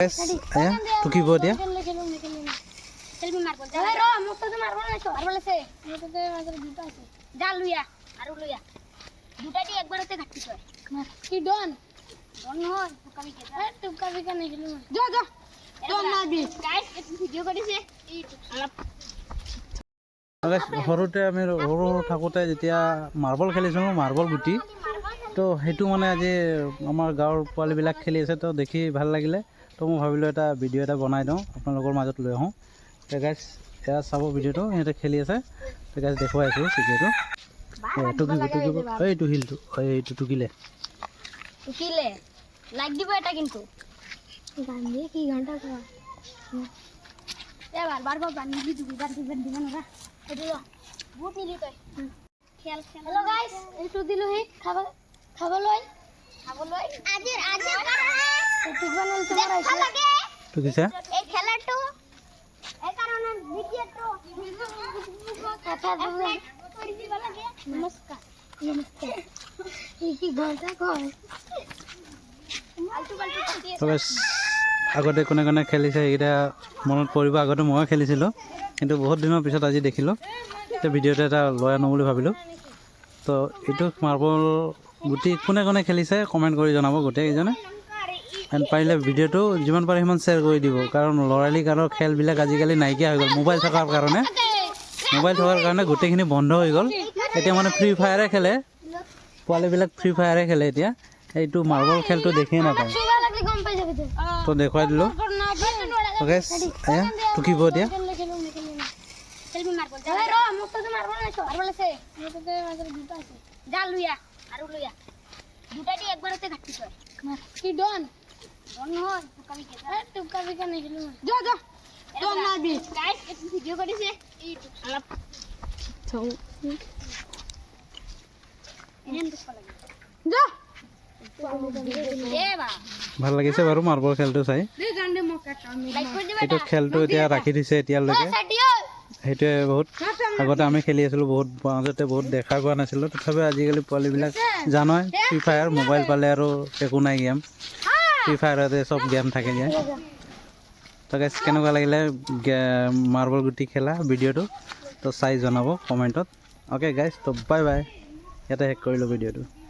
আয়া টুকিব দিয়া সৰুতে আমি সৰু থাকোঁতে যেতিয়া মাৰ্বল খেলিছিলোঁ মাৰ্বল গুটি তো সেইটো মানে আজি আমাৰ গাঁৱৰ পোৱালিবিলাক খেলি আছে তো দেখি ভাল লাগিলে তো মই ভাবিলোঁ এটা ভিডিঅ' এটা বনাই দিওঁ আপোনালোকৰ মাজত লৈ আহোঁ তো গাইজ এয়া চাব ভিডিঅ'টো সিহঁতে খেলি আছে তো গাইজ দেখুৱাই আছোঁ ভিডিঅ'টো টুকিব এইটো শিলটো এইটো টুকিলে লাইক দিব এটা কিন্তু গান্ধী কি ঘন্টা করা এবার বারবার বান্ধি দুইবার দিব না এটো বহুত নিলি তই খেল হ্যালো গাইস এটো দিলো হি খাবলৈ আজি এটো বানাল তোমার আছে টুকিছে এই খেলাটো এই কারণে ভিডিওটো কথা বলে করে দিবা লাগে নমস্কার এই কি ঘন্টা কয় আগতে কোনে কোনে খেলিছে এইকেইটা মনত পৰিব আগতে ময়ো খেলিছিলোঁ কিন্তু বহুত দিনৰ পিছত আজি দেখিলোঁ এতিয়া ভিডিঅ'টো এটা লৈ আনো বুলি ভাবিলোঁ তো এইটো মাৰ্বল গুটি কোনে কোনে খেলিছে কমেণ্ট কৰি জনাব গোটেইকেইজনে এণ্ড পাৰিলে ভিডিঅ'টো যিমান পাৰে সিমান শ্বেয়াৰ কৰি দিব কাৰণ ল'ৰালি কালৰ খেলবিলাক আজিকালি নাইকিয়া হৈ গ'ল মোবাইল থকাৰ কাৰণে গোটেইখিনি বন্ধ হৈ গ'ল এতিয়া মানে ফ্ৰী ফায়াৰে খেলে পোৱালিবিলাক ফ্ৰী ফায়াৰে খেলে এতিয়া এইটো মাৰ্বল খেলটো দেখিয়ে নাপায় তো দেখুৱাই দিলোঁ অ'কে এয়া টুকিব দিয়া ভাল লাগিছে বাৰু মাৰ্বল খেলটো চাই এইটো খেলটো এতিয়া ৰাখি দিছে এতিয়ালৈকে সেইটোৱে বহুত আগতে আমি খেলি আছিলোঁ বহুত মাজতে বহুত দেখা পোৱা নাছিলোঁ তথাপিও আজিকালি পোৱালিবিলাক জানই ফ্ৰী ফায়াৰ মোবাইল পালে আৰু একো নাই গেম ফ্ৰী ফায়াৰতে চব গেম থাকে যায় তো গাইজ কেনেকুৱা লাগিলে মাৰ্বল গুটি খেলা ভিডিঅ'টো তো চাই জনাব কমেণ্টত অ'কে গাইজ তো বাই বাই ইয়াতে শেষ কৰিলোঁ ভিডিঅ'টো